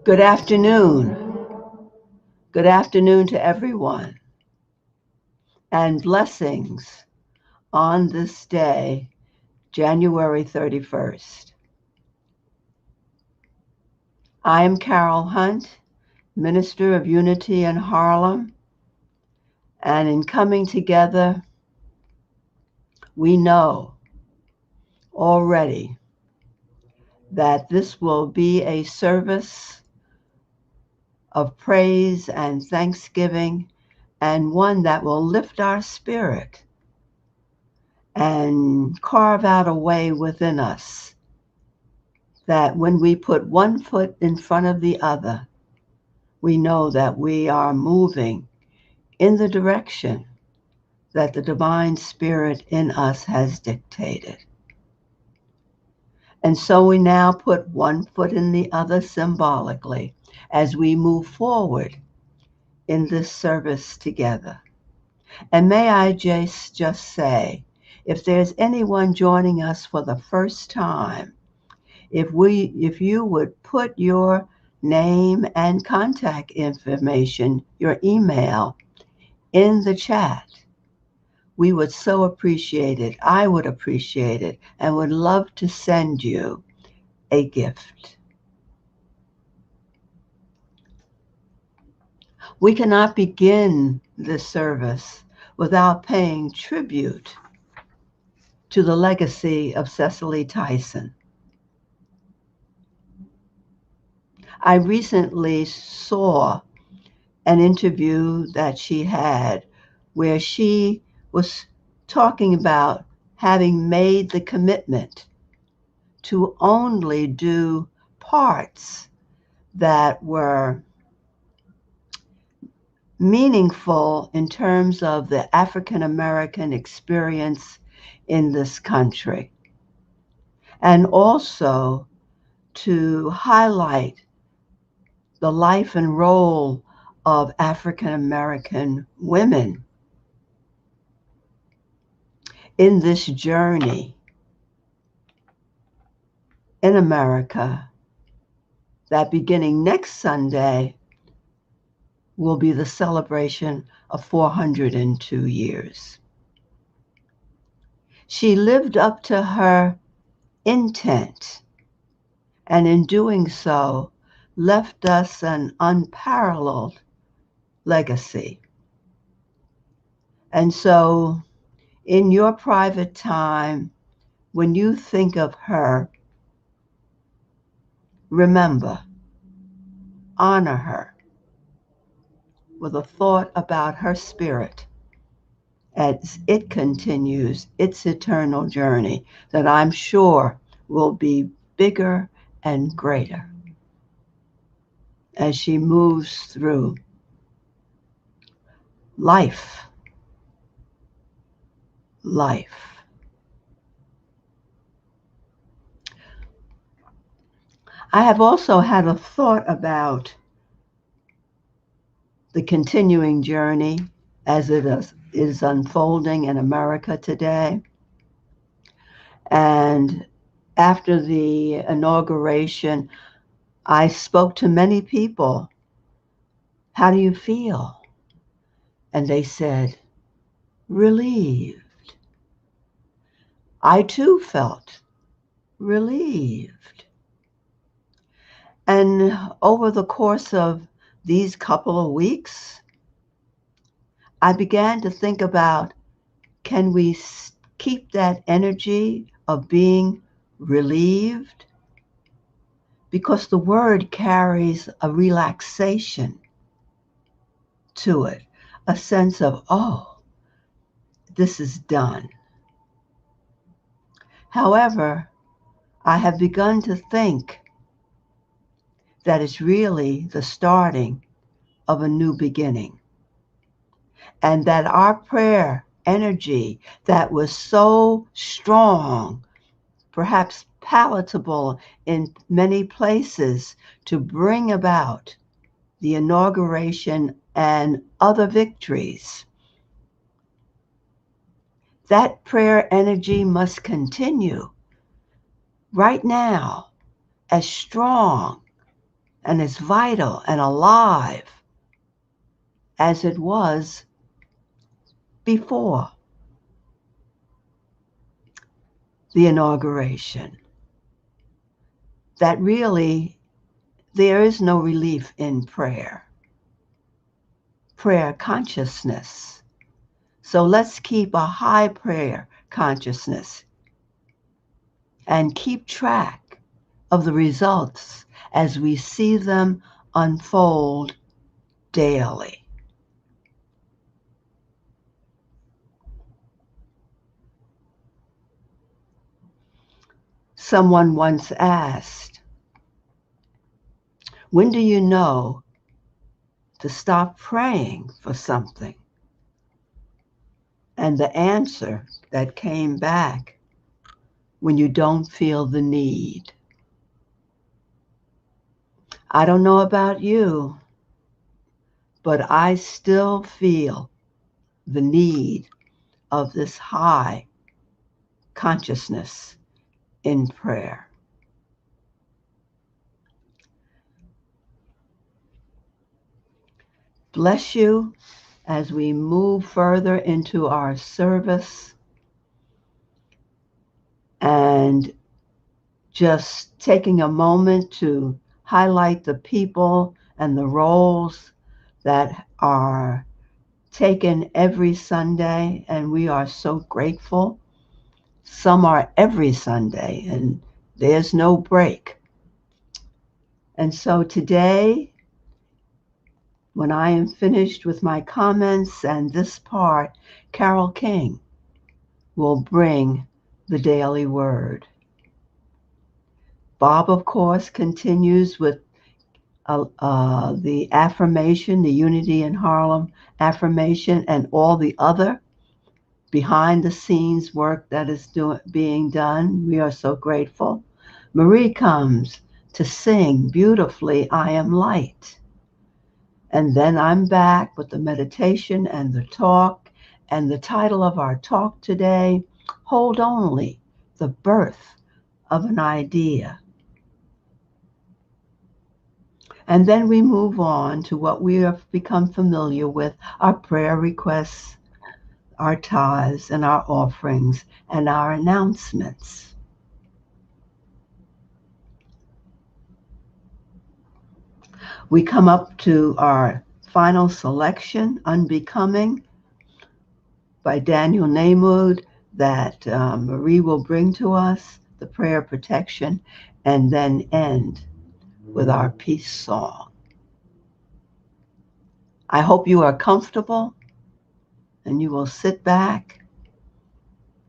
Good afternoon. Good afternoon to everyone, and blessings on this day, January 31st. I am Carol Hunt, Minister of Unity in Harlem, and in coming together, we know already that this will be a service of praise and thanksgiving, and one that will lift our spirit and carve out a way within us that when we put one foot in front of the other, we know that we are moving in the direction that the divine spirit in us has dictated. And so we now put one foot in the other symbolically as we move forward in this service together. And may I just say, if there's anyone joining us for the first time, if you would put your name and contact information, your email, in the chat, we would so appreciate it. I would appreciate it and would love to send you a gift. We cannot begin this service without paying tribute to the legacy of Cicely Tyson. I recently saw an interview that she had where she was talking about having made the commitment to only do parts that were meaningful in terms of the African American experience in this country, and also to highlight the life and role of African American women in this journey in America that beginning next Sunday will be the celebration of 402 years. She lived up to her intent, and in doing so, left us an unparalleled legacy. And so, in your private time, when you think of her, remember, honor her with a thought about her spirit as it continues its eternal journey that I'm sure will be bigger and greater as she moves through life. I have also had a thought about the continuing journey as it is unfolding in America today. And after the inauguration, I spoke to many people. How do you feel? And they said, relieved. I too felt relieved. And over the course of these couple of weeks, I began to think about, can we keep that energy of being relieved? Because the word carries a relaxation to it, a sense of, oh, this is done. However, I have begun to think that it's really the starting of a new beginning. And that our prayer energy that was so strong, perhaps palatable in many places to bring about the inauguration and other victories, that prayer energy must continue right now as strong and as vital and alive as it was before the inauguration. That really there is no relief in prayer consciousness. So let's keep a high prayer consciousness and keep track of the results as we see them unfold daily. Someone once asked, when do you know to stop praying for something? And the answer that came back, when you don't feel the need. I don't know about you, but I still feel the need of this high consciousness in prayer. Bless you as we move further into our service and just taking a moment to highlight the people and the roles that are taken every Sunday, and we are so grateful. Some are every Sunday, and there's no break. And so today, when I am finished with my comments and this part, Carol King will bring the daily word. Bob, of course, continues with the affirmation, the Unity in Harlem affirmation, and all the other behind the scenes work that is being done. We are so grateful. Marie comes to sing beautifully, I Am Light. And then I'm back with the meditation and the talk. And the title of our talk today, Hold Only, the Birth of an Idea. And then we move on to what we have become familiar with, our prayer requests, our tithes and our offerings, and our announcements. We come up to our final selection, Unbecoming, by Daniel Nahmood, that Marie will bring to us, the prayer protection, and then end with our peace song. I hope you are comfortable and you will sit back.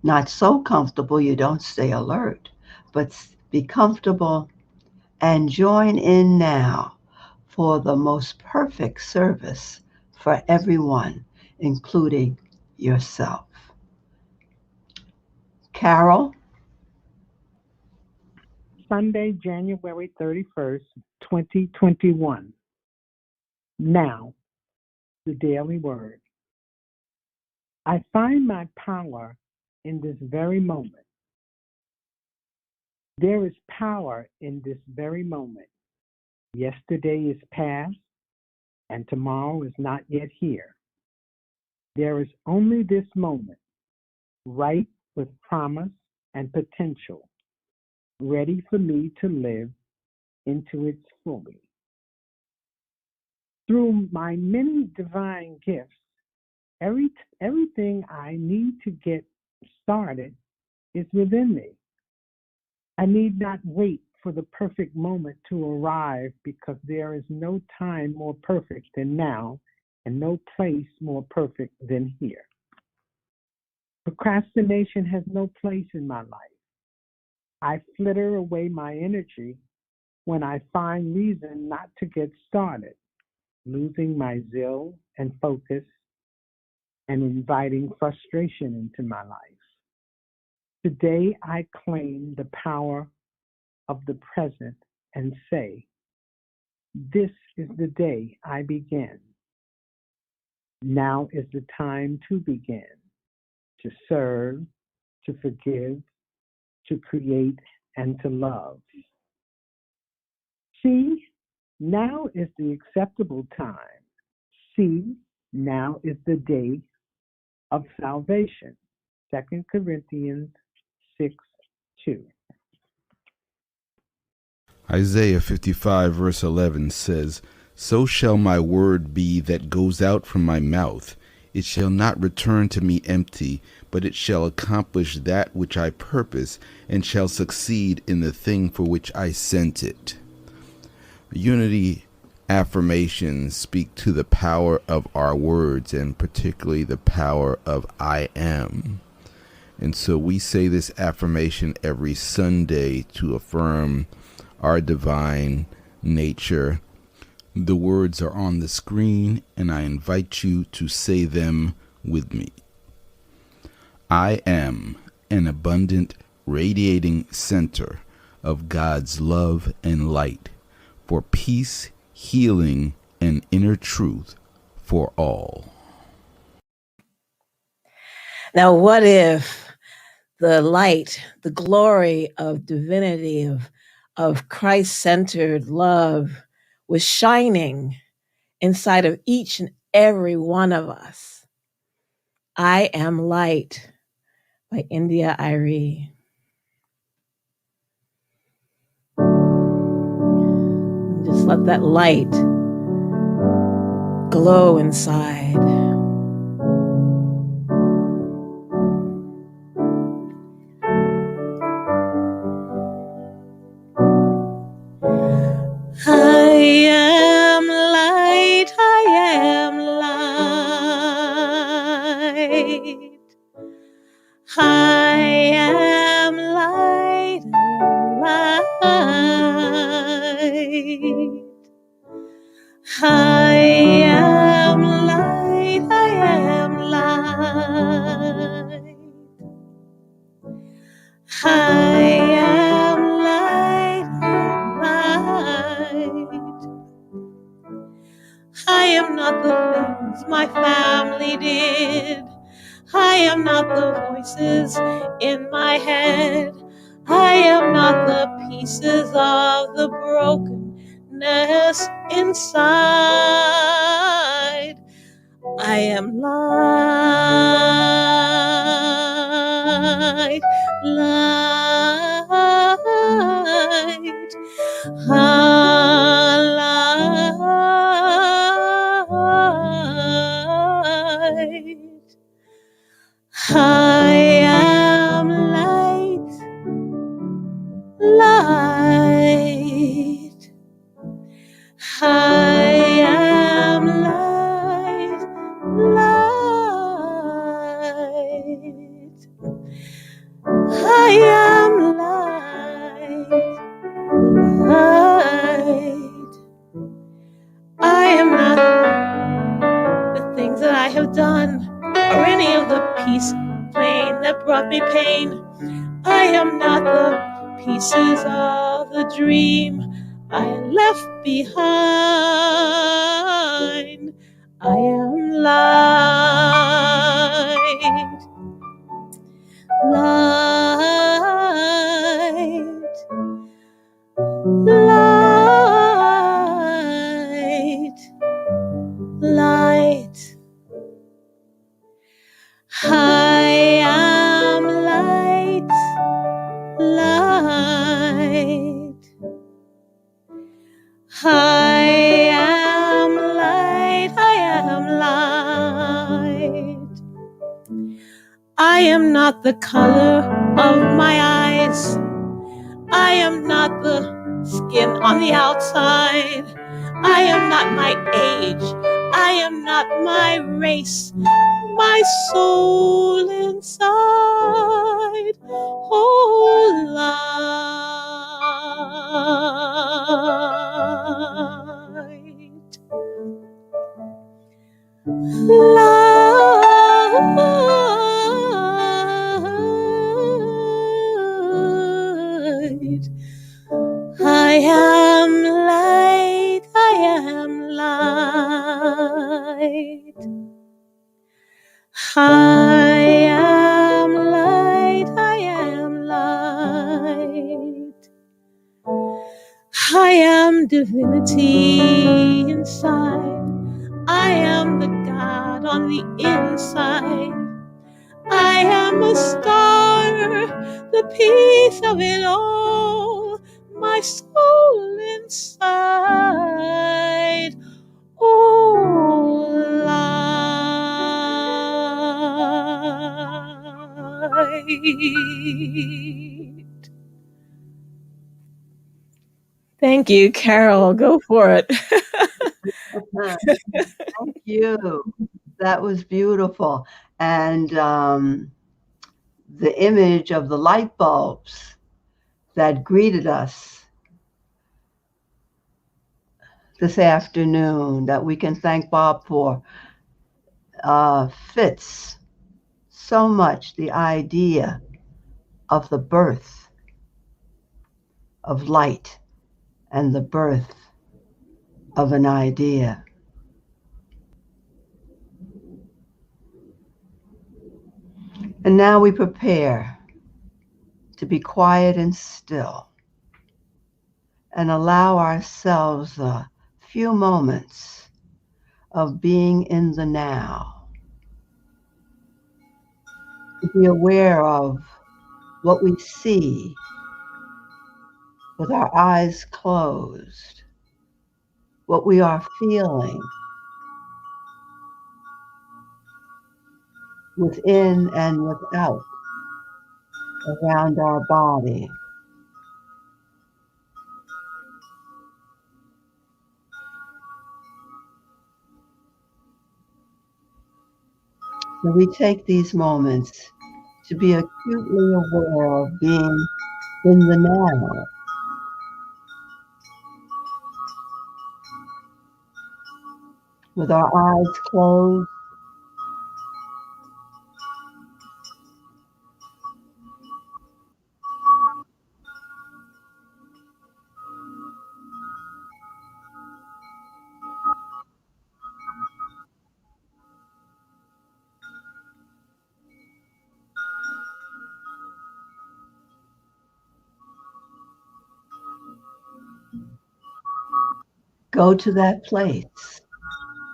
Not so comfortable you don't stay alert, but be comfortable and join in now for the most perfect service for everyone, including yourself. Carol? Sunday, January 31st, 2021. Now, the daily word. I find my power in this very moment. There is power in this very moment. Yesterday is past, and tomorrow is not yet here. There is only this moment, ripe with promise and potential, ready for me to live into its fully. Through my many divine gifts, everything I need to get started is within me. I need not wait for the perfect moment to arrive because there is no time more perfect than now and no place more perfect than here. Procrastination has no place in my life. I flitter away my energy when I find reason not to get started, losing my zeal and focus and inviting frustration into my life. Today I claim the power of the present and say, this is the day I begin. Now is the time to begin, to serve, to forgive, to create, and to love. See, Now is the acceptable time. See, now is the day of salvation. 2 Corinthians 6:2. Isaiah 55, verse 11 says, "So shall my word be that goes out from my mouth. It shall not return to me empty, but it shall accomplish that which I purpose, and shall succeed in the thing for which I sent it." Unity affirmations speak to the power of our words, and particularly the power of I am. And so we say this affirmation every Sunday to affirm our divine nature. The words are on the screen, and I invite you to say them with me. I am an abundant, radiating center of God's love and light for peace, healing, and inner truth for all. Now, what if the light, the glory of divinity, of Christ-centered love was shining inside of each and every one of us? I Am Light by India Irie. Just let that light glow inside. I am light, I am light. I am light, I am light. I am light, I am light. I am light, light. I am not the things my family did. I am not the voices in my head. I am not the pieces of the brokenness inside. I am light, light, light. I am light, light. I am light, light. I am light, light. I am not the things that I have done, or any of the peace playing that brought me pain. I am not the pieces of the dream I left behind. I am light, light, light, light. I am light, light. I am light, I am light. I am not the color of my eyes. I am not the skin on the outside. I am not my age. I am not my race. My soul inside, oh light, light. I am light, I am light. I am light, I am light. I am divinity. infinity inside. I am the God on the inside. I am a star, the piece of it all, my soul inside. Oh, light. Thank you, Carol. Go for it. Thank you. That was beautiful. And the image of the light bulbs that greeted us this afternoon that we can thank Bob for fits so much the idea of the birth of light and the birth of an idea. And now we prepare to be quiet and still and allow ourselves a few moments of being in the now, to be aware of what we see with our eyes closed, what we are feeling within and without around our body. So we take these moments to be acutely aware of being in the now, with our eyes closed, go to that place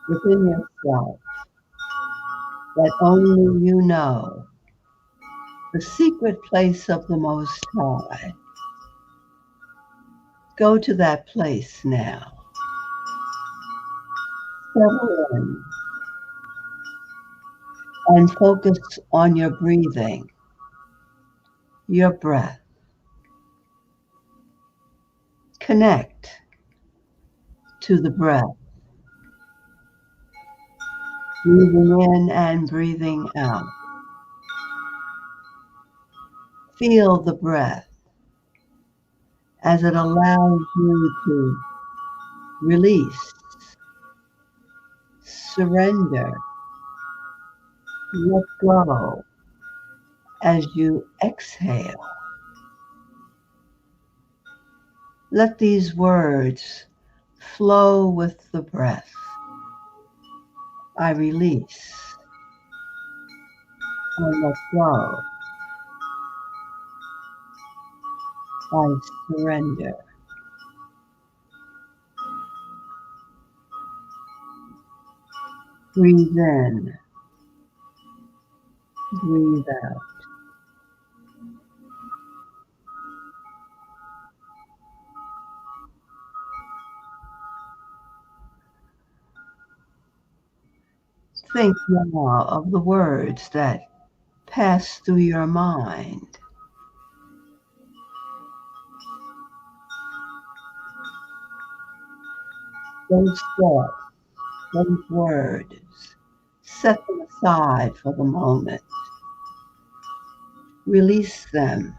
within yourself that only you know, the secret place of the Most High. Go to that place now. Settle in and focus on your breathing, your breath. Connect to the breath, breathing in and breathing out. Feel the breath as it allows you to release, surrender, let go as you exhale. Let these words flow with the breath. I release. I let go. I surrender. Breathe in. Breathe out. Think now of the words that pass through your mind. Those thoughts, those words, set them aside for the moment. Release them,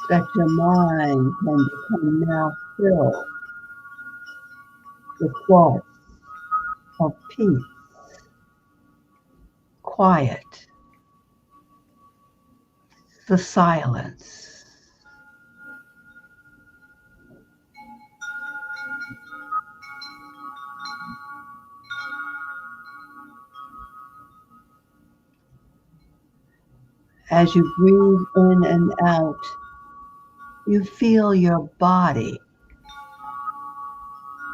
that your mind can become now filled with thoughts of peace, quiet, the silence. As you breathe in and out, you feel your body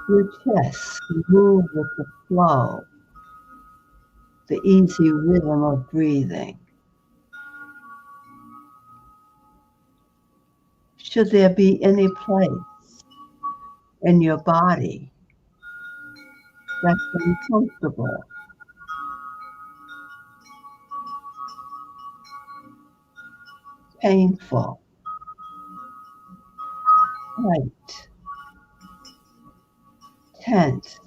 Your chest to move with the flow, the easy rhythm of breathing. Should there be any place in your body that's uncomfortable, painful, tight, tense,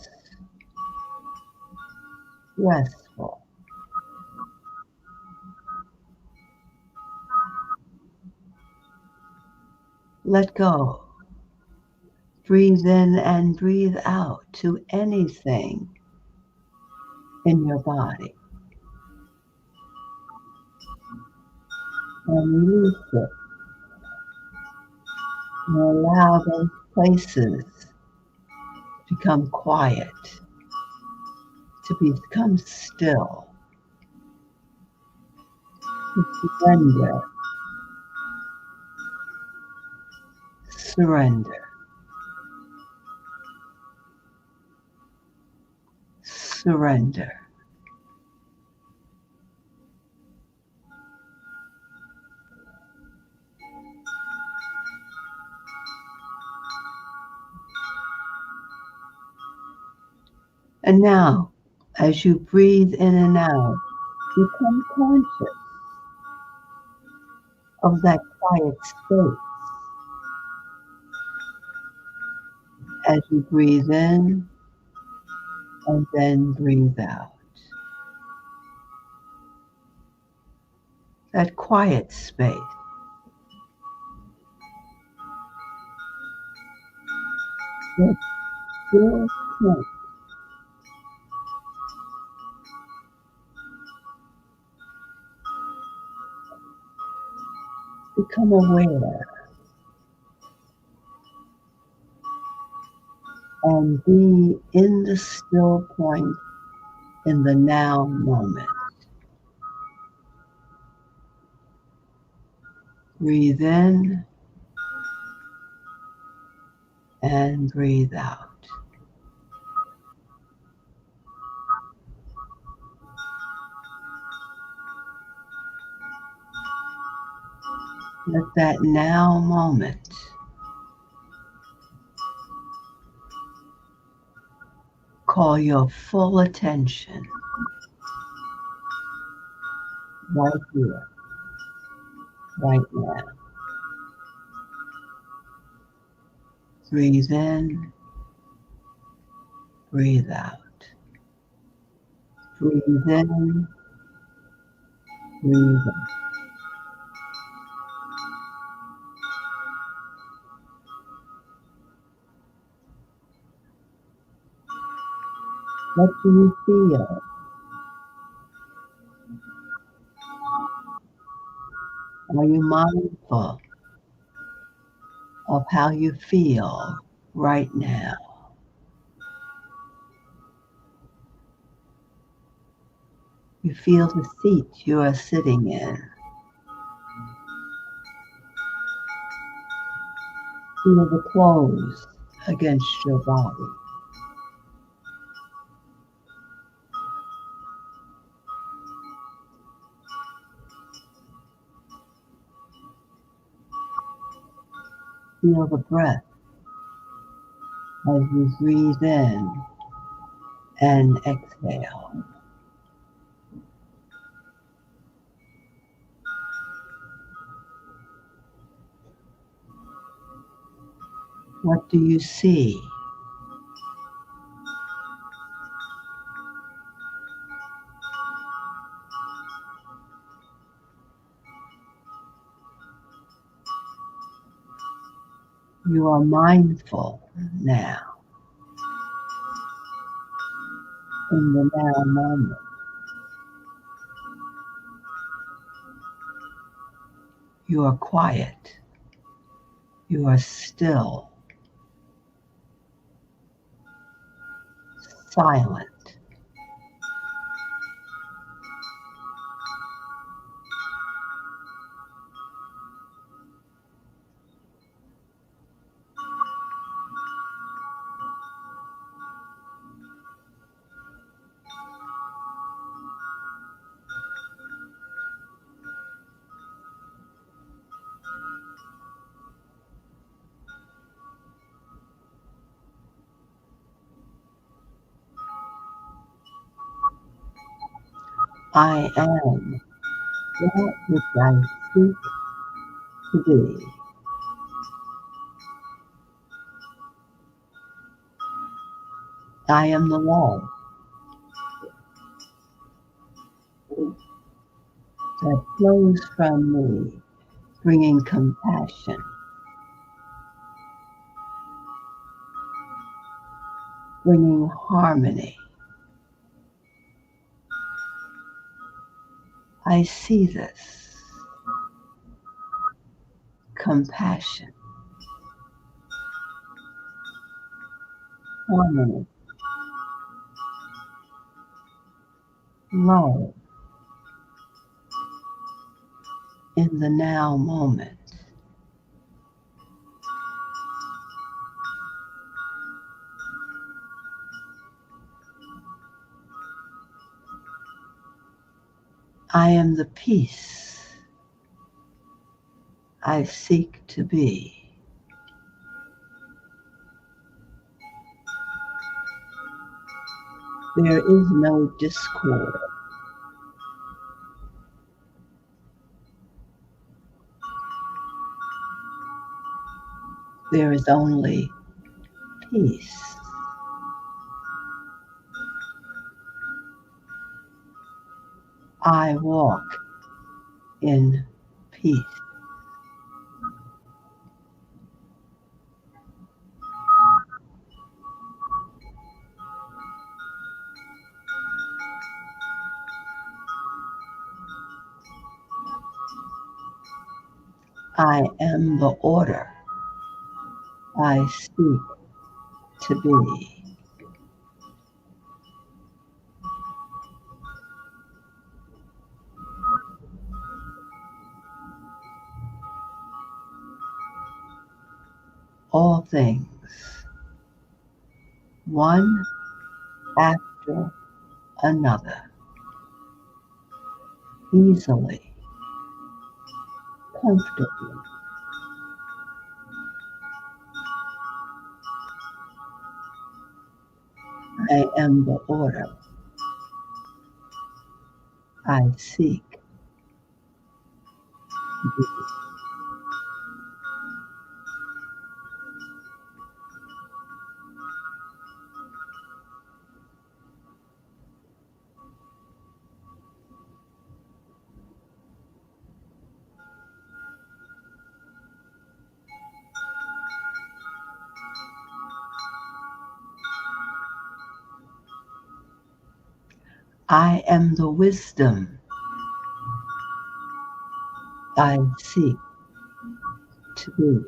restful, let go. Breathe in and breathe out to anything in your body and release it and allow those places to become quiet, to become still, to surrender, surrender, surrender. And now, as you breathe in and out, become conscious of that quiet space. As you breathe in and then breathe out. That quiet space. That still point. Become aware and be in the still point in the now moment. Breathe in and breathe out. Let that now moment call your full attention right here, right now. Breathe in, breathe out. Breathe in, breathe out. What do you feel? Are you mindful of how you feel right now? You feel the seat you are sitting in. Feel the clothes against your body. Feel the breath as you breathe in and exhale. What do you see? You are mindful now, in the now moment. You are quiet. You are still, silent. I am that which I seek to be. I am the love that flows from me, bringing compassion, bringing harmony. I see this compassion, harmony, love in the now moment. I am the peace I seek to be. There is no discord. There is only peace. I walk in peace. I am the order I seek to be. All things, one after another, easily, comfortably. I am the order I seek to be. I am the wisdom I seek to be.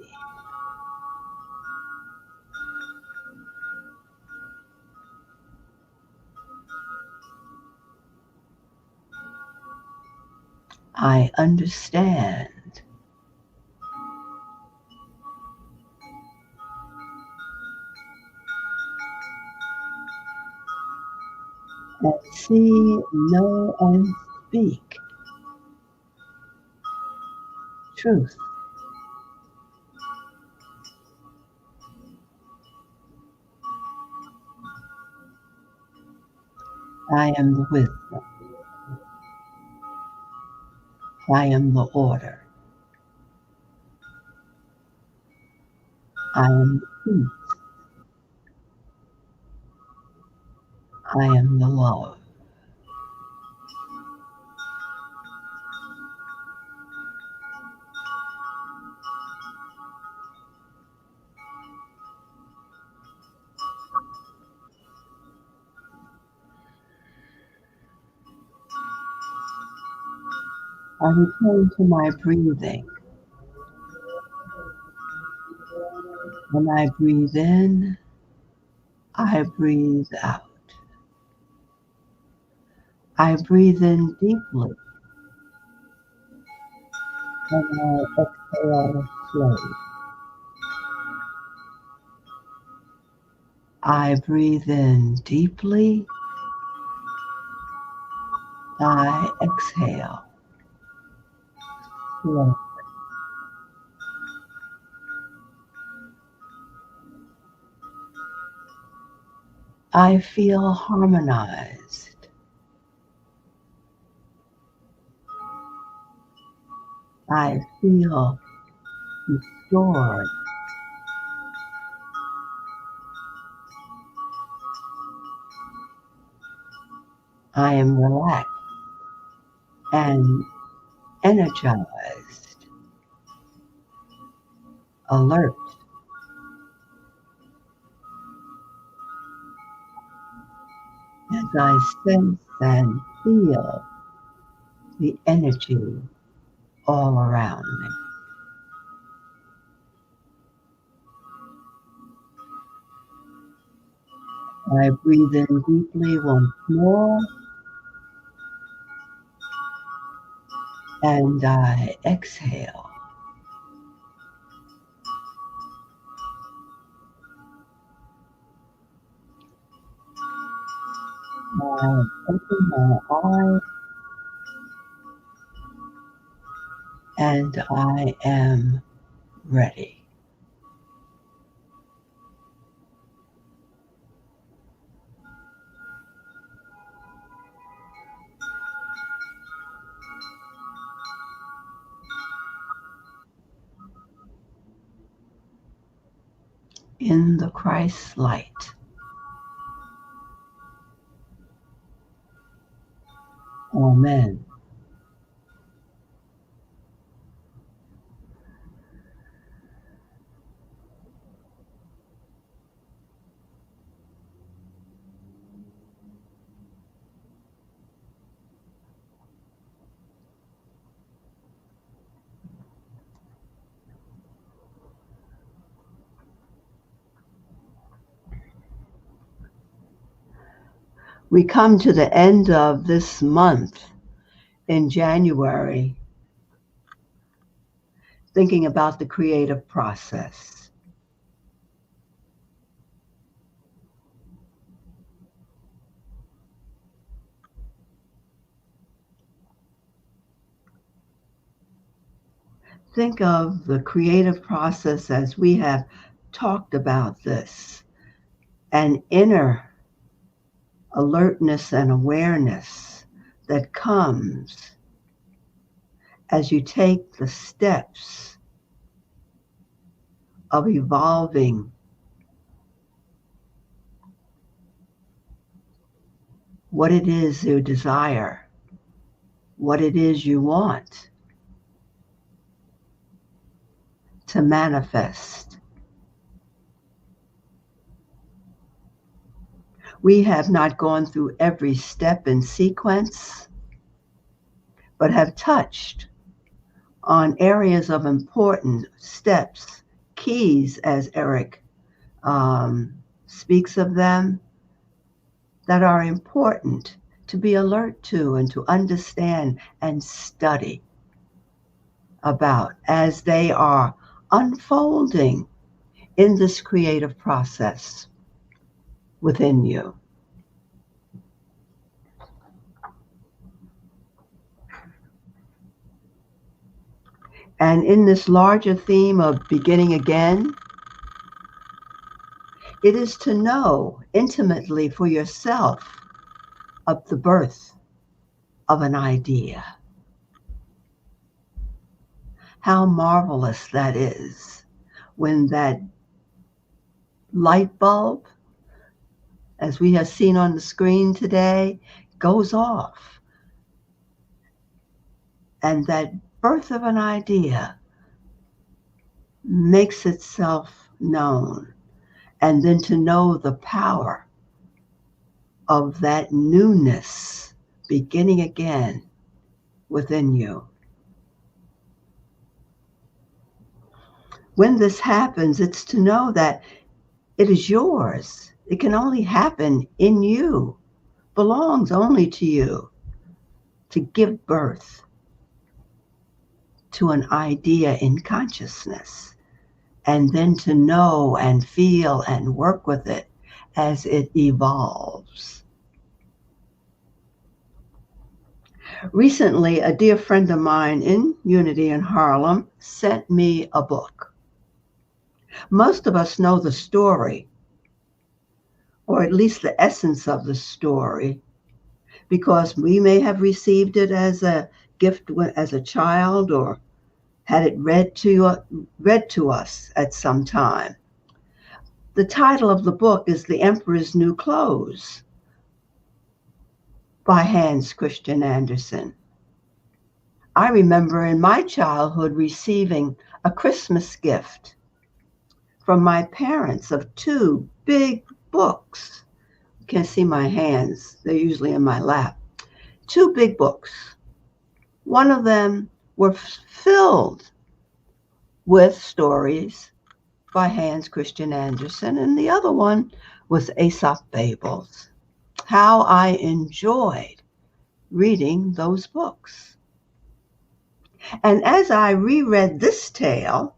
I understand. And see, know, and speak truth. I am the wisdom. I am the order. I am the peace. I am the love. I return to my breathing. When I breathe in, I breathe out. I breathe in deeply and I exhale slowly. I breathe in deeply. I exhale slowly. I feel harmonized. I feel restored. I am relaxed and energized, alert. As I sense and feel the energy all around me. I breathe in deeply once more, and I exhale. I open my eyes, and I am ready. In the Christ light. Amen. We come to the end of this month in January, thinking about the creative process. Think of the creative process as we have talked about this, an inner alertness and awareness that comes as you take the steps of evolving what it is you desire, what it is you want to manifest. We have not gone through every step in sequence, but have touched on areas of important steps, keys, as Eric speaks of them, that are important to be alert to and to understand and study about as they are unfolding in this creative process within you. And in this larger theme of beginning again, it is to know intimately for yourself of the birth of an idea. How marvelous that is when that light bulb, as we have seen on the screen today, goes off. And that birth of an idea makes itself known. And then to know the power of that newness beginning again within you. When this happens, it's to know that it is yours. It can only happen in you, belongs only to you, to give birth to an idea in consciousness, and then to know and feel and work with it as it evolves. Recently, a dear friend of mine in Unity in Harlem sent me a book. Most of us know the story, or at least the essence of the story, because we may have received it as a gift as a child, or had it read to us at some time. The title of the book is The Emperor's New Clothes by Hans Christian Andersen. I remember in my childhood receiving a Christmas gift from my parents of two big books. You can't see my hands, they're usually in my lap. Two big books. One of them were filled with stories by Hans Christian Andersen, and the other one was Aesop Fables. How I enjoyed reading those books. And as I reread this tale,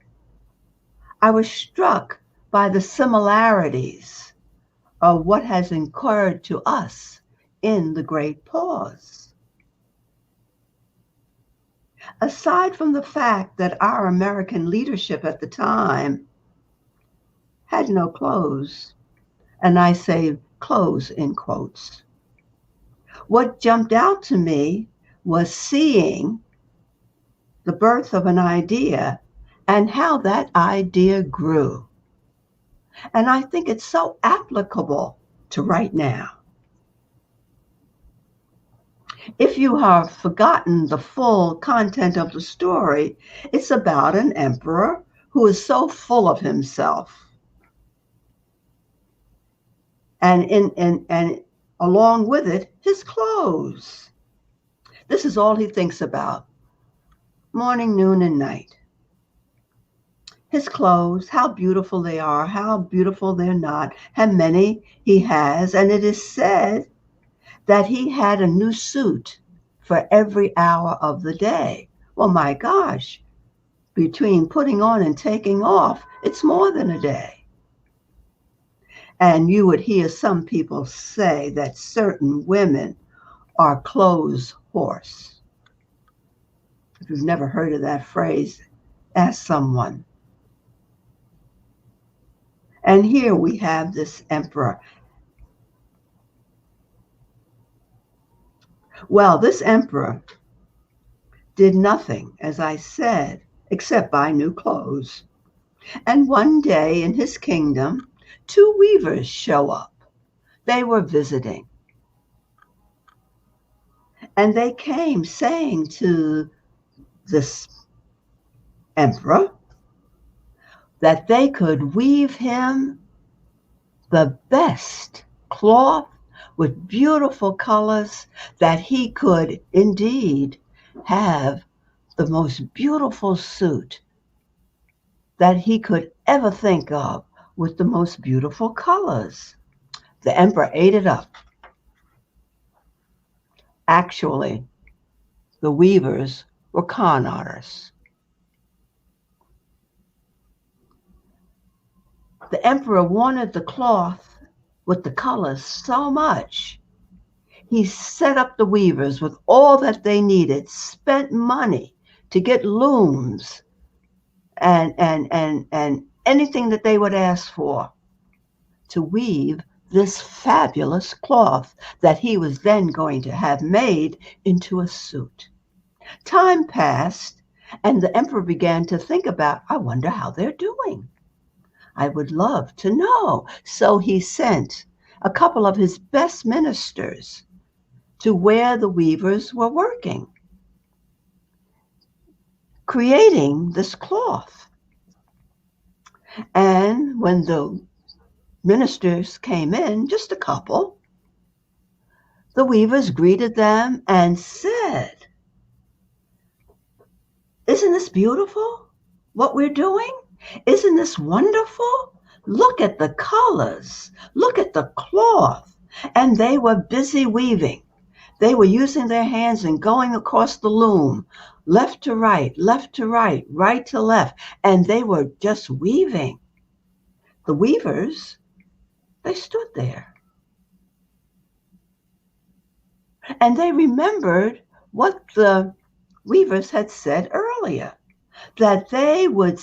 I was struck by the similarities of what has occurred to us in the Great Pause. Aside from the fact that our American leadership at the time had no clothes, and I say clothes in quotes, what jumped out to me was seeing the birth of an idea and how that idea grew. And I think it's so applicable to right now. If you have forgotten the full content of the story, it's about an emperor who is so full of himself. And along with it, his clothes. This is all he thinks about, morning, noon, and night. His clothes, how beautiful they are, how beautiful they're not, how many he has. And it is said that he had a new suit for every hour of the day. Well, my gosh, between putting on and taking off, it's more than a day. And you would hear some people say that certain women are clothes horse. If you've never heard of that phrase, ask someone. And here we have this emperor. Well, this emperor did nothing, as I said, except buy new clothes. And one day in his kingdom, two weavers show up. They were visiting. And they came saying to this emperor that they could weave him the best cloth with beautiful colors, that he could indeed have the most beautiful suit that he could ever think of with the most beautiful colors. The emperor ate it up. Actually, the weavers were con artists. The emperor wanted the cloth with the colors so much, he set up the weavers with all that they needed, spent money to get looms and anything that they would ask for to weave this fabulous cloth that he was then going to have made into a suit. Time passed, and the emperor began to think about, I wonder how they're doing. I would love to know. So he sent a couple of his best ministers to where the weavers were working, creating this cloth. And when the ministers came in, just a couple, the weavers greeted them and said, "Isn't this beautiful, what we're doing? Isn't this wonderful? Look at the colors. Look at the cloth." And they were busy weaving. They were using their hands and going across the loom, left to right, right to left. And they were just weaving. The weavers, they stood there. And they remembered what the weavers had said earlier, that they would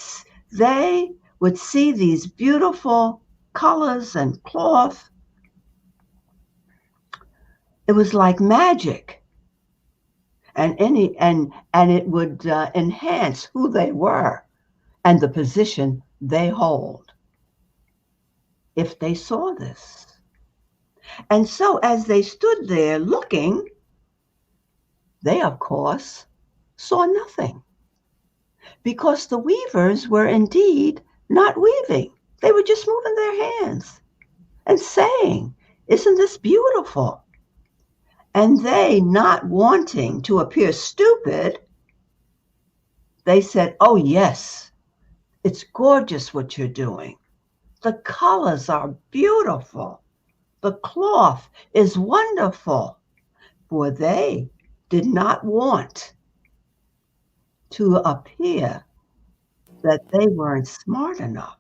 see these beautiful colors and cloth. It was like magic. and it would enhance who they were and the position they hold if they saw this. And so as they stood there looking, they, of course, saw nothing, because the weavers were indeed not weaving. They were just moving their hands and saying, "Isn't this beautiful?" And they, not wanting to appear stupid, they said, "Oh, yes, it's gorgeous what you're doing. The colors are beautiful. The cloth is wonderful." For they did not want to appear that they weren't smart enough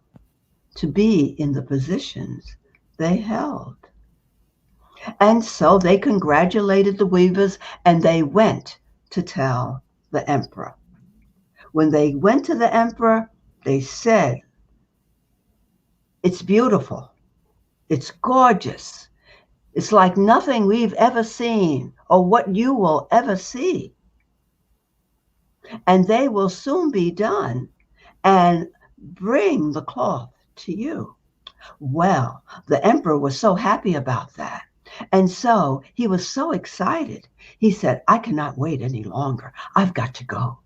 to be in the positions they held. And so they congratulated the weavers, and they went to tell the emperor. When they went to the emperor, they said, "It's beautiful. It's gorgeous. It's like nothing we've ever seen or what you will ever see. And they will soon be done and bring the cloth to you." Well, the emperor was so happy about that. And so he was so excited. He said, "I cannot wait any longer. I've got to go."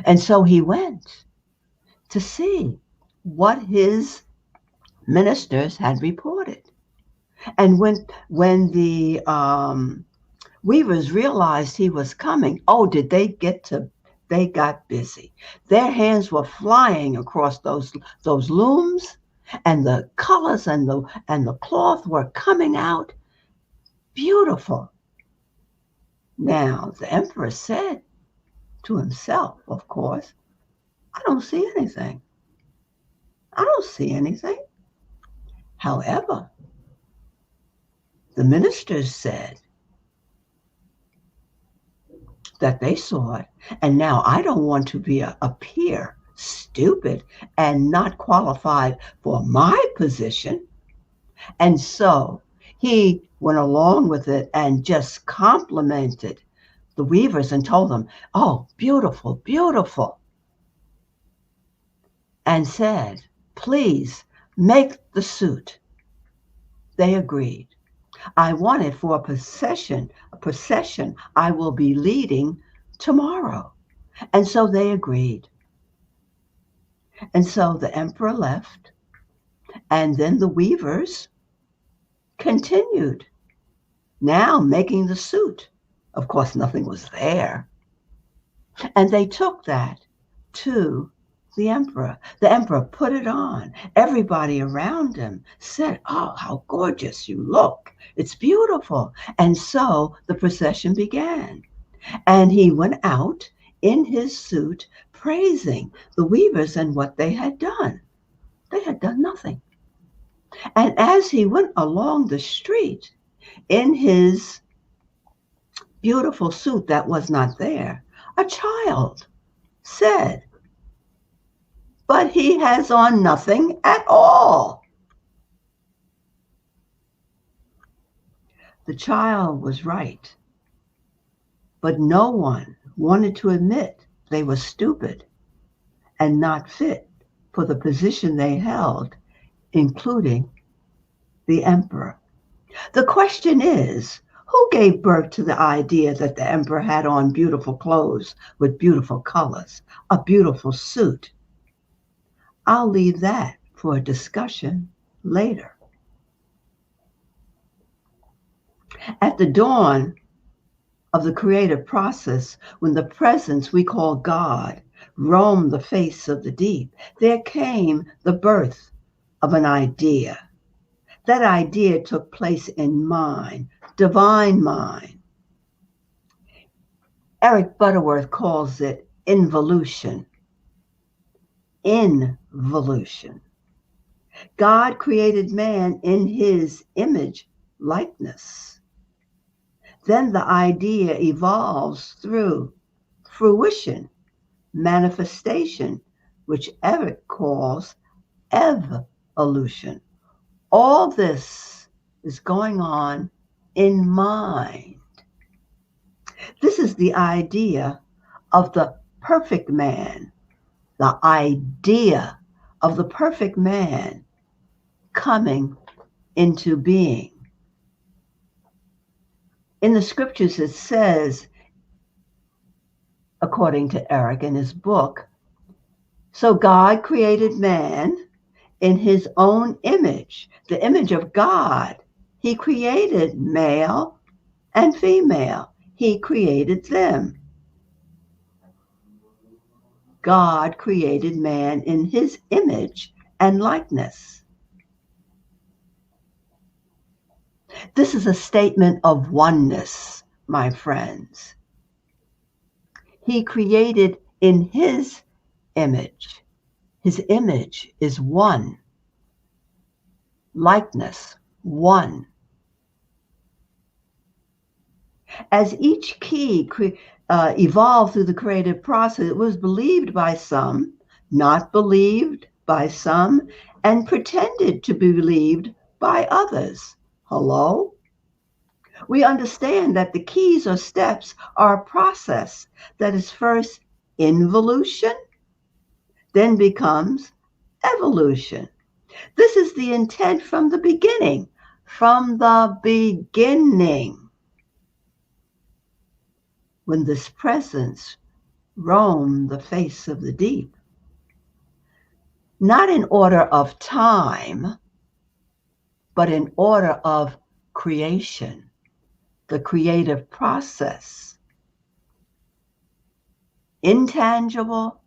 And so he went to see what his ministers had reported. And when the weavers realized he was coming, oh, they got busy. Their hands were flying across those looms, and the colors and the cloth were coming out beautiful. Now, the emperor said to himself, of course, "I don't see anything. I don't see anything." However, the ministers said that they saw it, and now I don't want to appear stupid and not qualified for my position. And so he went along with it and just complimented the weavers and told them, "Oh, beautiful, beautiful," and said, "Please make the suit." They agreed. "I want it for a procession I will be leading tomorrow." And so they agreed. And so the emperor left, and then the weavers continued, now making the suit. Of course, nothing was there. And they took that to the emperor. The emperor put it on. Everybody around him said, "Oh, how gorgeous you look. It's beautiful." And so the procession began. And he went out in his suit, praising the weavers and what they had done. They had done nothing. And as he went along the street in his beautiful suit that was not there, a child said, "But he has on nothing at all." The child was right, but no one wanted to admit they were stupid and not fit for the position they held, including the emperor. The question is, who gave birth to the idea that the emperor had on beautiful clothes with beautiful colors, a beautiful suit? I'll leave that for a discussion later. At the dawn of the creative process, when the presence we call God roamed the face of the deep, there came the birth of an idea. That idea took place in mind, divine mind. Eric Butterworth calls it involution. Involution. God created man in his image likeness. Then the idea evolves through fruition, manifestation, which Eric calls evolution. All this is going on in mind. This is the idea of the perfect man, the idea of the perfect man coming into being. In the scriptures, it says, according to Eric in his book, so God created man in his own image, the image of God. He created male and female. He created them. God created man in his image and likeness. This is a statement of oneness, my friends. He created in his image. His image is one. Likeness, one. As each key evolved through the creative process, it was believed by some, not believed by some, and pretended to be believed by others. Hello? We understand that the keys or steps are a process that is first involution, then becomes evolution. This is the intent from the beginning. From the beginning. When this presence roamed the face of the deep. Not in order of time, but in order of creation, the creative process. Intangible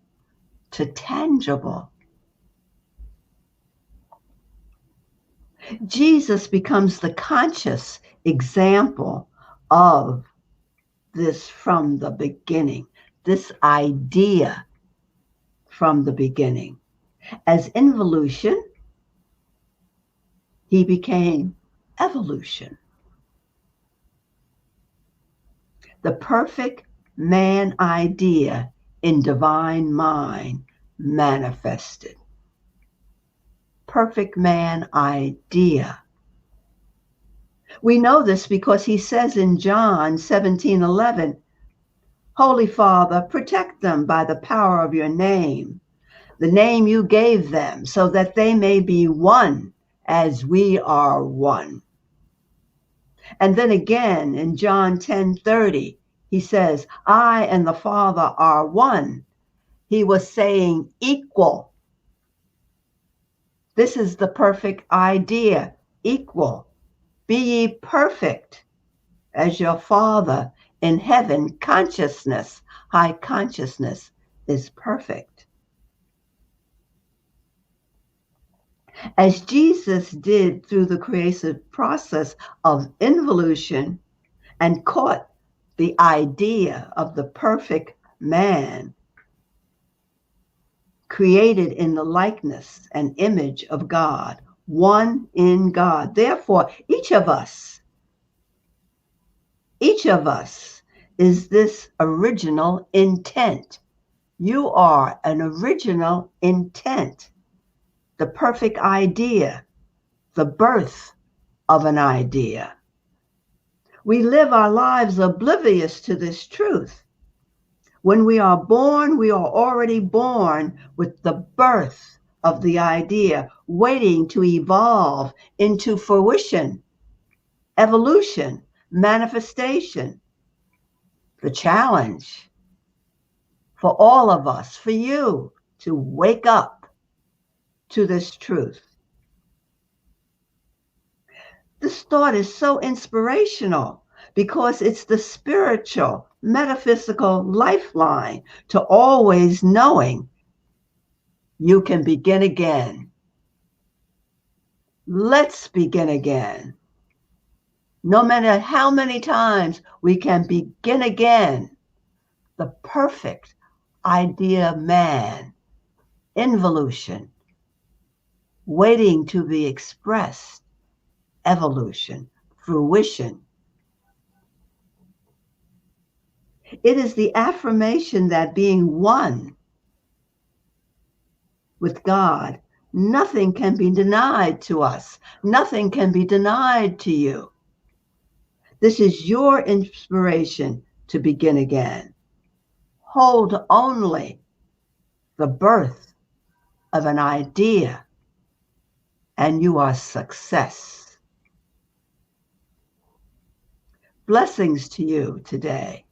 to tangible. Jesus becomes the conscious example of this from the beginning, this idea from the beginning. As involution, he became evolution. The perfect man idea in divine mind manifested. Perfect man idea. We know this because he says in John 17:11, Holy Father, protect them by the power of your name, the name you gave them, so that they may be one as we are one. And then again in John 10:30, he says, I and the Father are one. He was saying equal. This is the perfect idea, equal. Be ye perfect as your Father in heaven, consciousness, high consciousness is perfect. As Jesus did through the creative process of involution and caught the idea of the perfect man, created in the likeness and image of God, one in God. Therefore, each of us is this original intent. You are an original intent, the perfect idea, the birth of an idea. We live our lives oblivious to this truth. When we are born, we are already born with the birth of the idea, waiting to evolve into fruition, evolution, manifestation. The challenge for all of us, for you, to wake up to this truth. This thought is so inspirational because it's the spiritual, metaphysical lifeline to always knowing you can begin again. Let's begin again. No matter how many times we can begin again, the perfect idea man, involution, waiting to be expressed, evolution, fruition. It is the affirmation that being one with God, nothing can be denied to us. Nothing can be denied to you. This is your inspiration, to begin again. Hold only the birth of an idea, and you are success. Blessings to you today.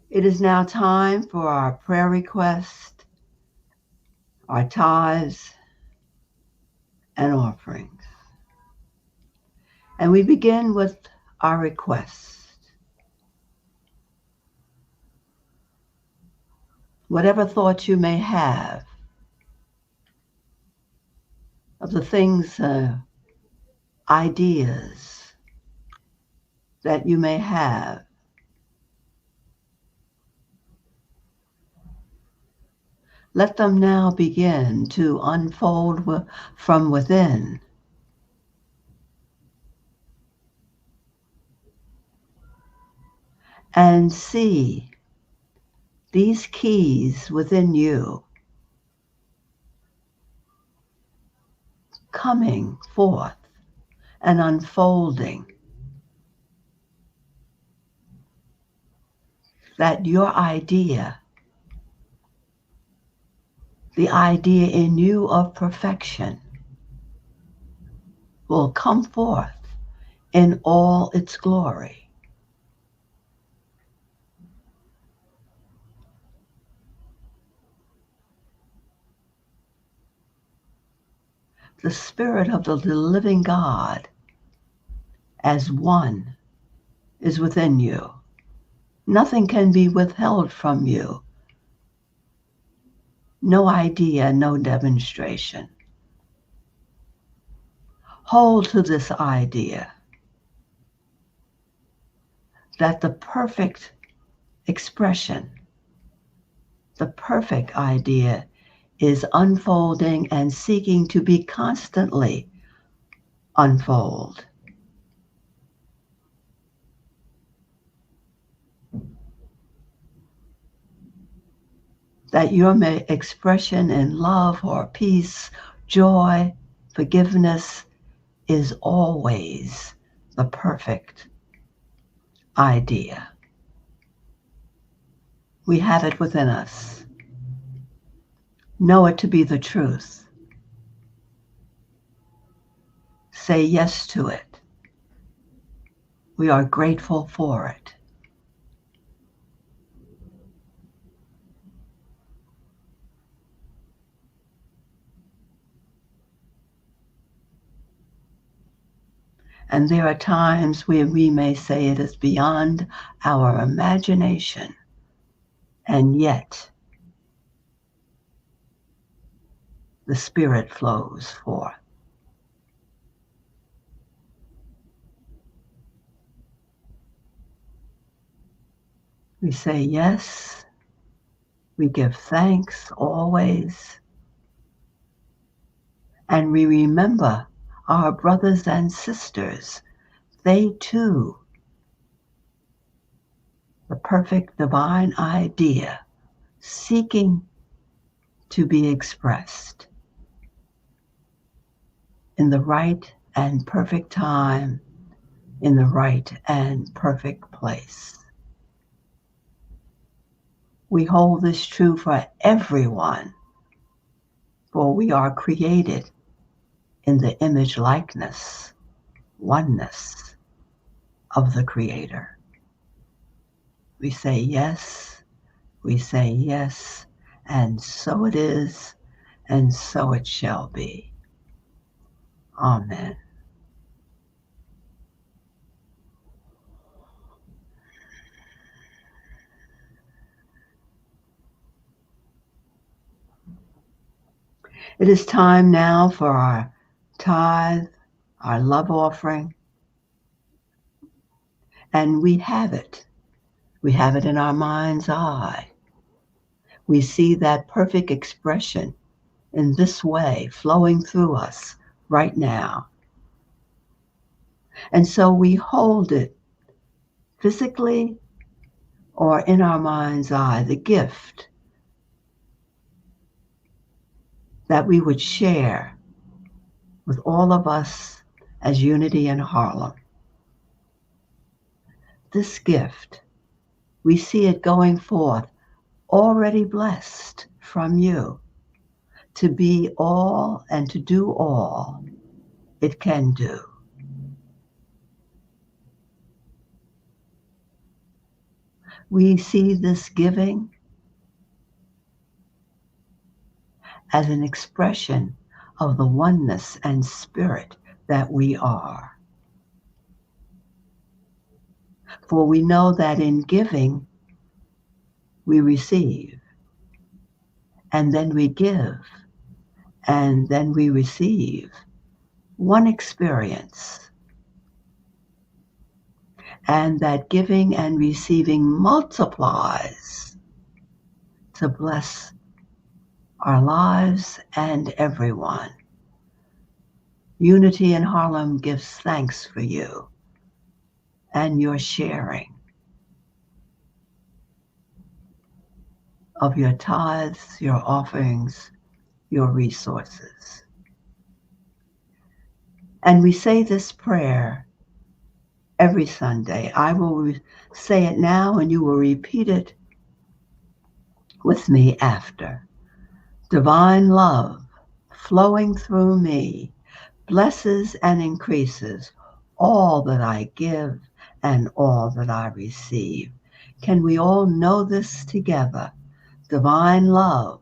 It is now time for our prayer request, our tithes, and offerings. And we begin with our request. Whatever thoughts you may have of the things, ideas that you may have, let them now begin to unfold from within. And see these keys within you coming forth and unfolding, that your idea, the idea in you of perfection, will come forth in all its glory. The Spirit of the living God as one is within you. Nothing can be withheld from you. No idea, no demonstration. Hold to this idea that the perfect expression, the perfect idea is unfolding and seeking to be constantly unfold. That your expression in love or peace, joy, forgiveness is always the perfect idea. We have it within us. Know it to be the truth. Say yes to it. We are grateful for it. And there are times where we may say it is beyond our imagination, and yet the Spirit flows forth. We say yes. We give thanks always. And we remember our brothers and sisters. They too, the perfect divine idea, seeking to be expressed in the right and perfect time, in the right and perfect place. We hold this true for everyone, for we are created in the image likeness, oneness of the Creator. We say yes, and so it is, and so it shall be. Amen. It is time now for our tithe, our love offering, and we have it. We have it in our mind's eye. We see that perfect expression in this way flowing through us right now. And so we hold it physically or in our mind's eye, the gift that we would share with all of us as unity in Harlem. This gift, we see it going forth, already blessed from you, to be all and to do all it can do. We see this giving as an expression of the oneness and spirit that we are. For we know that in giving, we receive, and then we give, and then we receive one experience. And that giving and receiving multiplies to bless our lives and everyone. Unity in Harlem gives thanks for you and your sharing of your tithes, your offerings, your resources. And we say this prayer every Sunday. I will say it now and you will repeat it with me after. Divine love flowing through me blesses and increases all that I give and all that I receive. Can we all know this together? Divine love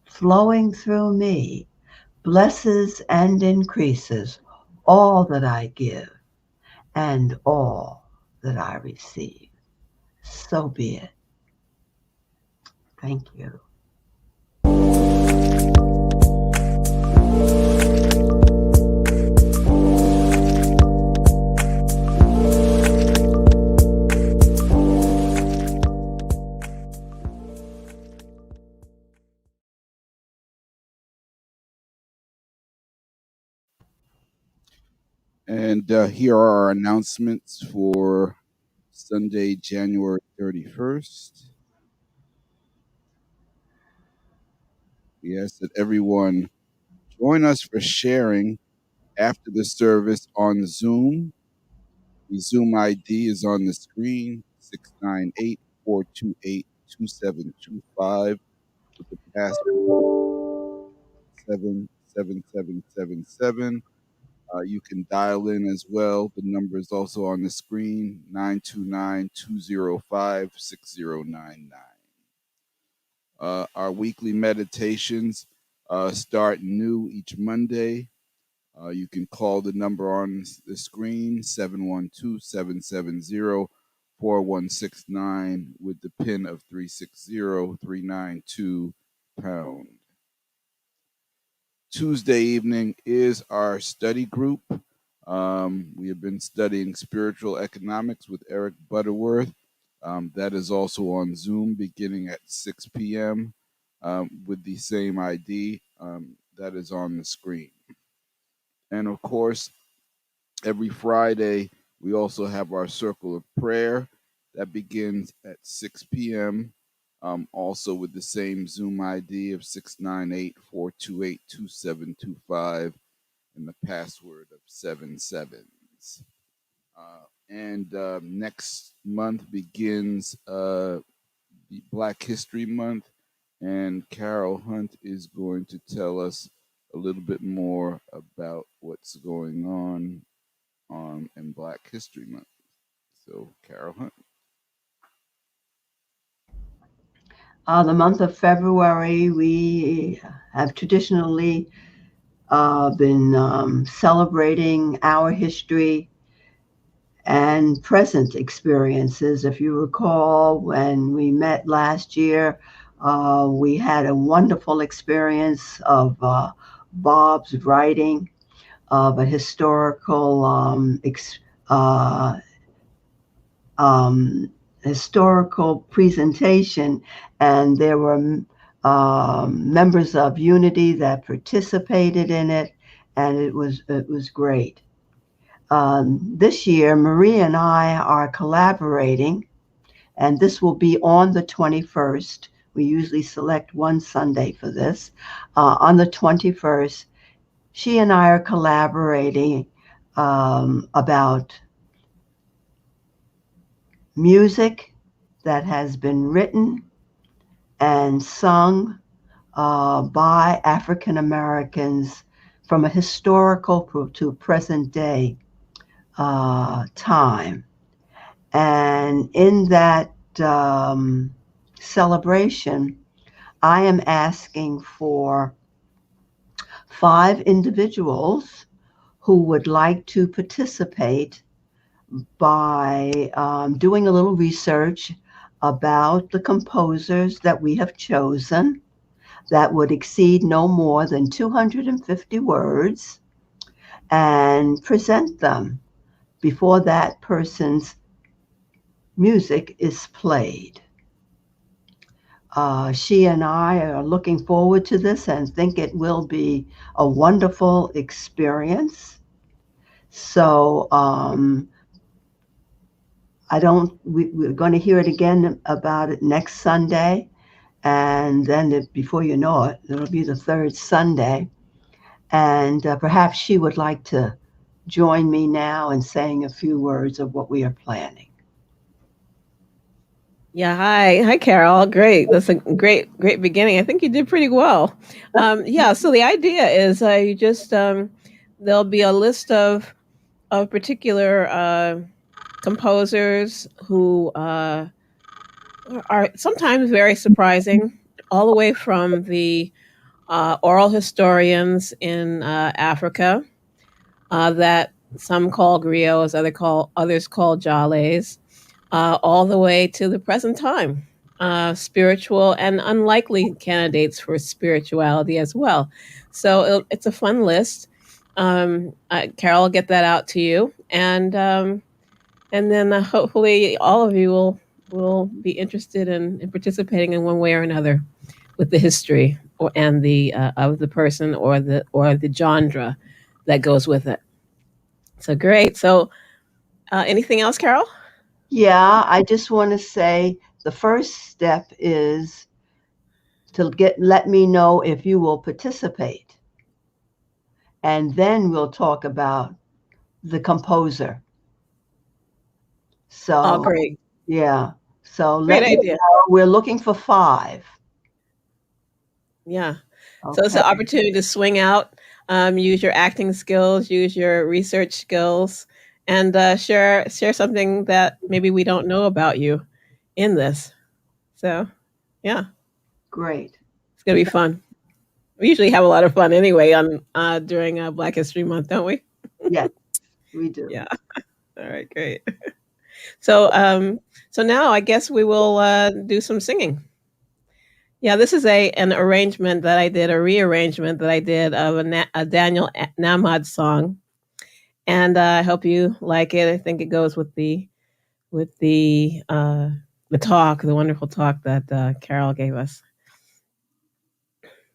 flowing through me blesses and increases all that I give and all that I receive. So be it. Thank you. And here are our announcements for Sunday, January 31st. We ask that everyone join us for sharing after the service on Zoom. The Zoom ID is on the screen, 698-428-2725 with the password 77777. You can dial in as well. The number is also on the screen, 929-205-6099. Our weekly meditations start new each Monday. You can call the number on the screen, 712-770-4169 with the PIN of 360392#. Tuesday evening is our study group. We have been studying spiritual economics with Eric Butterworth. That is also on Zoom beginning at 6 p.m. With the same ID that is on the screen. And of course, every Friday, we also have our Circle of Prayer that begins at 6 p.m. Also with the same Zoom ID of 698-428-2725 and the password of 7 sevens. And next month begins the Black History Month, and Carol Hunt is going to tell us a little bit more about what's going on in Black History Month. So, Carol Hunt. The month of February, we have traditionally been celebrating our history and present experiences. If you recall, when we met last year, we had a wonderful experience of Bob's writing of a uh, historical presentation, and there were members of Unity that participated in it, and it was great. This year, Marie and I are collaborating, and this will be on the 21st. We usually select one Sunday for this. On the 21st, she and I are collaborating about music that has been written and sung by African Americans from a historical to present day time. And in that celebration, I am asking for 5 individuals who would like to participate by doing a little research about the composers that we have chosen that would exceed no more than 250 words, and present them before that person's music is played. She and I are looking forward to this and think it will be a wonderful experience. So we're going to hear it again about it next Sunday. And then before you know it, it'll be the 3rd Sunday. And perhaps she would like to join me now in saying a few words of what we are planning. Yeah, hi, Carol. Great, that's a great beginning. I think you did pretty well. Yeah, so the idea is you just there'll be a list of particular composers who are sometimes very surprising, all the way from the oral historians in Africa that some call griots, others call jales, all the way to the present time. Spiritual and unlikely candidates for spirituality as well. So it's a fun list. Carol will get that out to you, and then hopefully all of you will be interested in participating in one way or another with the history and the of the person or the genre that goes with it. So great. So anything else, Carol? Yeah, I just want to say the first step is to let me know if you will participate. And then we'll talk about the composer. Oh, So, great. yeah. So Great let me idea. know. We're looking for 5. Yeah. So it's Okay. an opportunity to swing out, use your acting skills, use your research skills, and share something that maybe we don't know about you in this. So yeah, Great. it's gonna be fun. We usually have a lot of fun anyway on during Black History Month, don't we? Yes, we do. Yeah. All right. Great. So so now I guess we will do some singing. Yeah, this is an arrangement that I did, a rearrangement that I did of a Daniel Namad song, and I hope you like it. I think it goes with the the wonderful talk that Carol gave us.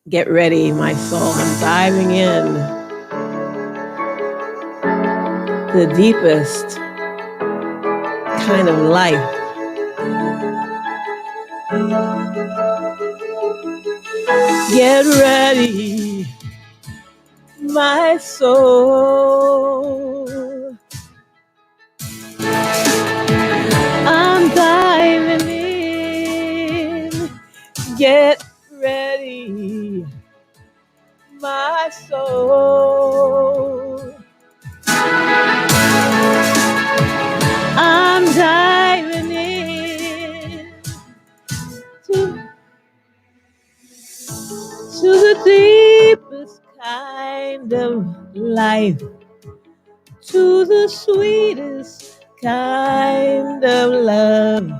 Get ready, my soul. I'm diving in the deepest kind of life. Get ready, my soul. I'm diving in. Get ready, my soul. I'm diving in to the deepest kind of life, to the sweetest kind of love.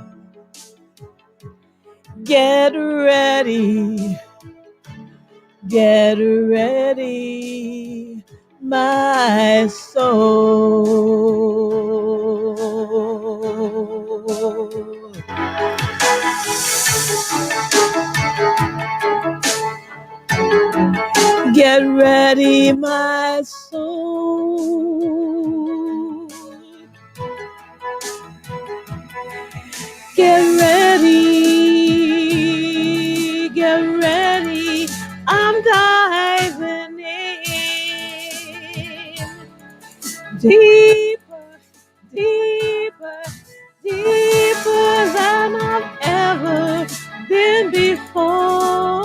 Get ready, my soul. Get ready, my soul. Get ready, get ready. I'm diving in. Deeper, deeper, deeper than I've ever been before.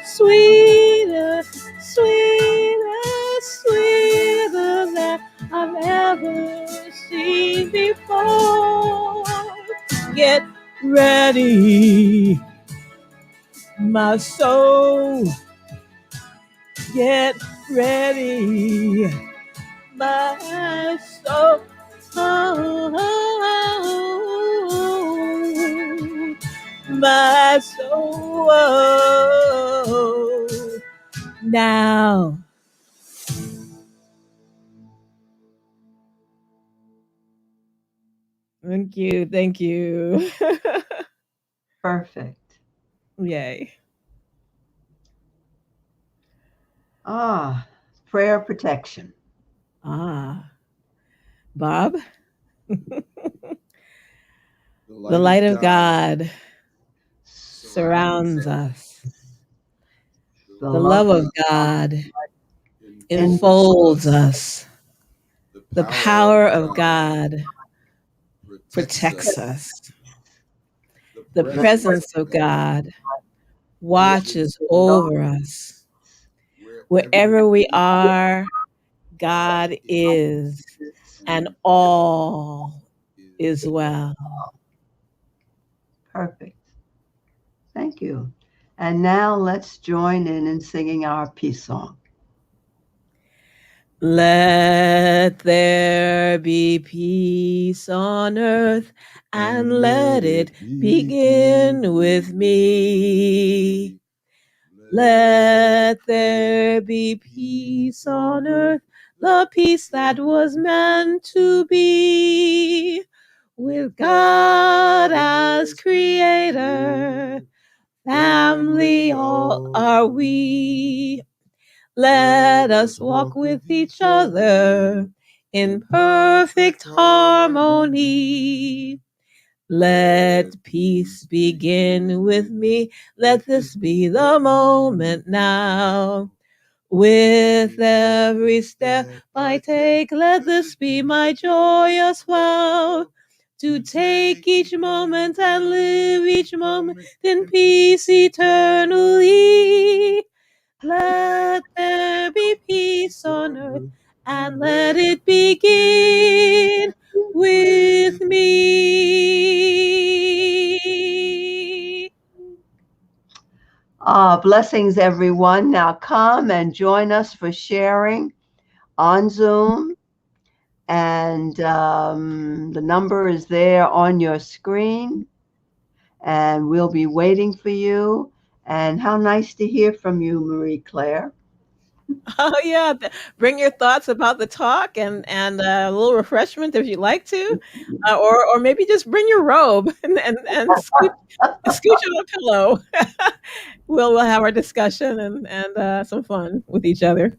Sweeter, sweeter, sweeter than I've ever seen before. Get ready, my soul. Get ready, my soul. My soul. Now. Thank you. Thank you. Perfect. Yay. Prayer protection. Bob? The light of God surrounds us. The love of God enfolds us. The power of God protects us. The presence of God watches over us. Wherever we are, God is, and all is well. Perfect. Thank you. And now let's join in singing our peace song. Let there be peace on earth, and let it begin with me. Let there be peace on earth, the peace that was meant to be. With God as creator, family all are we. Let us walk with each other in perfect harmony. Let peace begin with me. Let this be the moment now. With every step I take, let this be my joyous vow. To take each moment and live each moment in peace eternally. Let there be peace on earth, and let it begin with me. Blessings, everyone. Now come and join us for sharing on Zoom. And the number is there on your screen. And we'll be waiting for you. And how nice to hear from you, Marie Claire. Oh yeah, bring your thoughts about the talk and a little refreshment if you like to, or maybe just bring your robe and scooch on a pillow. We'll have our discussion and some fun with each other.